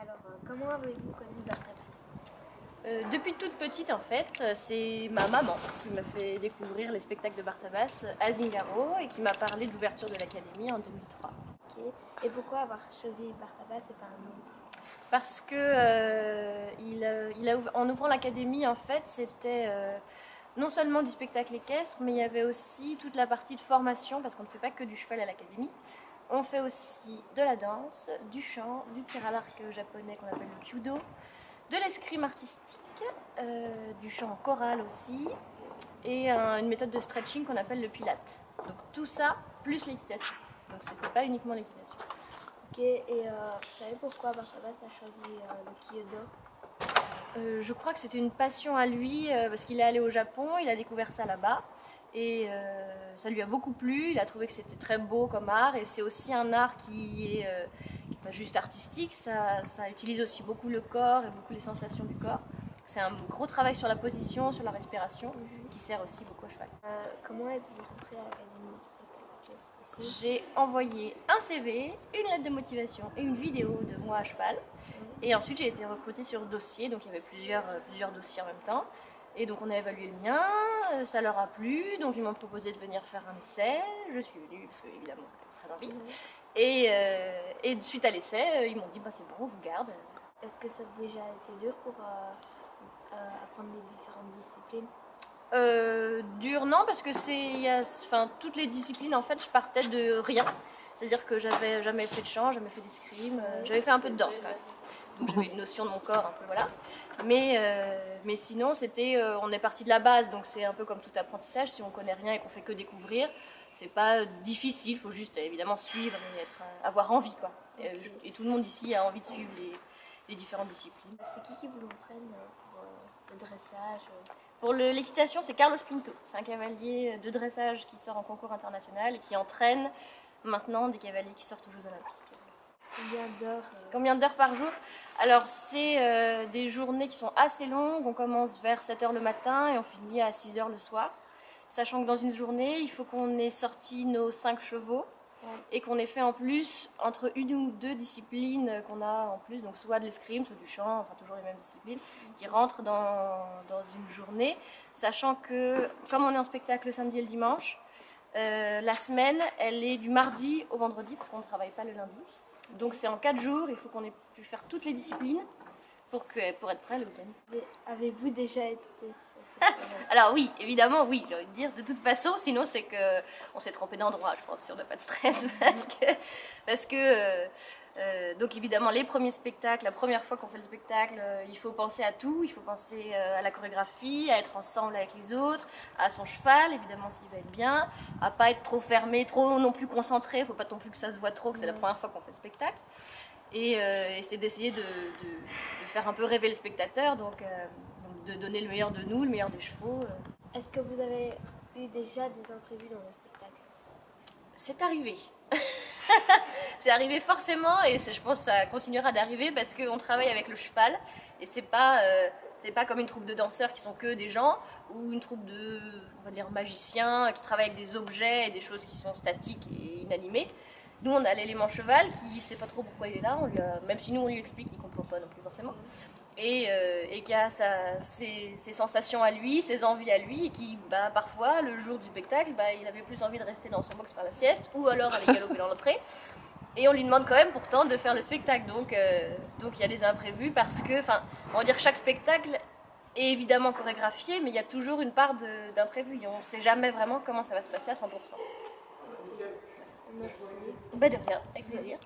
Alors, comment avez-vous connu Barthabas? Depuis toute petite, en fait, c'est ma maman qui m'a fait découvrir les spectacles de Barthabas à Zingaro et qui m'a parlé de l'ouverture de l'académie en 2003. Ok. Et pourquoi avoir choisi Barthabas et pas un autre? Parce que en ouvrant l'académie, en fait, c'était non seulement du spectacle équestre, mais il y avait aussi toute la partie de formation, parce qu'on ne fait pas que du cheval à l'académie. On fait aussi de la danse, du chant, du tir à l'arc japonais qu'on appelle le kyudo, de l'escrime artistique, du chant choral aussi, et une méthode de stretching qu'on appelle le pilate. Donc tout ça, plus l'équitation. Donc c'était pas uniquement l'équitation. Ok. Et vous savez pourquoi Barthabas a choisi le kyudo? Je crois que c'était une passion à lui, parce qu'il est allé au Japon, il a découvert ça là-bas, et ça lui a beaucoup plu, il a trouvé que c'était très beau comme art, et c'est aussi un art qui est pas juste artistique, ça utilise aussi beaucoup le corps et beaucoup les sensations du corps. C'est un gros travail sur la position, sur la respiration, qui sert aussi beaucoup au cheval. Comment êtes-vous rentré à l'académie du spectacle ici? J'ai envoyé un CV, une lettre de motivation et une vidéo de moi à cheval. Et ensuite j'ai été recrutée sur dossier, donc il y avait plusieurs dossiers en même temps. Et donc on a évalué le mien, ça leur a plu, donc ils m'ont proposé de venir faire un essai. Je suis venue parce que évidemment j'avais très envie. Et suite à l'essai, ils m'ont dit bah c'est bon, on vous garde. Est-ce que ça a déjà été dur pour apprendre les différentes disciplines? Dur non, parce que toutes les disciplines en fait je partais de rien. C'est-à-dire que j'avais jamais fait de chant, jamais fait d'escrime, j'avais fait un peu de danse quand même. Donc j'avais une notion de mon corps un peu, voilà. Mais sinon on est parti de la base, donc c'est un peu comme tout apprentissage. Si on connaît rien et qu'on fait que découvrir, c'est pas difficile, il faut juste évidemment suivre et avoir envie quoi. Et tout le monde ici a envie de suivre les différentes disciplines. C'est qui vous entraîne pour le dressage? Pour l'équitation, c'est Carlos Pinto. C'est un cavalier de dressage qui sort en concours international et qui entraîne maintenant des cavaliers qui sortent aux Jeux Olympiques. Combien d'heures par jour? Alors, c'est des journées qui sont assez longues. On commence vers 7 h le matin et on finit à 6 h le soir. Sachant que dans une journée, il faut qu'on ait sorti nos 5 chevaux et qu'on ait fait en plus entre une ou deux disciplines qu'on a en plus, donc soit de l'escrime, soit du chant, enfin toujours les mêmes disciplines, qui rentrent dans une journée, sachant que comme on est en spectacle le samedi et le dimanche, la semaine elle est du mardi au vendredi parce qu'on ne travaille pas le lundi. Donc c'est en 4 jours, il faut qu'on ait pu faire toutes les disciplines pour être prêt le week-end. Avez-vous déjà été? Alors oui, évidemment oui, j'ai envie de dire, de toute façon, sinon c'est qu'on s'est trompé d'endroit, je pense, si on n'a pas de stress, donc évidemment les premiers spectacles, la première fois qu'on fait le spectacle, il faut penser à tout, il faut penser à la chorégraphie, à être ensemble avec les autres, à son cheval, évidemment s'il va être bien, à pas être trop fermé, trop non plus concentré, il faut pas non plus que ça se voit trop, que c'est la première fois qu'on fait le spectacle. Et c'est d'essayer de faire un peu rêver le spectateur, donc de donner le meilleur de nous, le meilleur des chevaux. Est-ce que vous avez eu déjà des imprévus dans le spectacle? C'est arrivé. C'est arrivé forcément et je pense que ça continuera d'arriver parce qu'on travaille avec le cheval et c'est pas comme une troupe de danseurs qui sont que des gens ou une troupe de, on va dire, magiciens qui travaillent avec des objets et des choses qui sont statiques et inanimées. Nous, on a l'élément cheval qui sait pas trop pourquoi il est là, même si nous on lui explique, il comprend pas non plus forcément. Et qui a ses sensations à lui, ses envies à lui, et qui, parfois, le jour du spectacle, il avait plus envie de rester dans son box faire la sieste, ou alors aller galoper dans le pré. Et on lui demande quand même pourtant de faire le spectacle. Donc il y a des imprévus parce que, on va dire, chaque spectacle est évidemment chorégraphié, mais il y a toujours une part d'imprévu. Et on ne sait jamais vraiment comment ça va se passer à 100%. Merci. De rien, avec plaisir.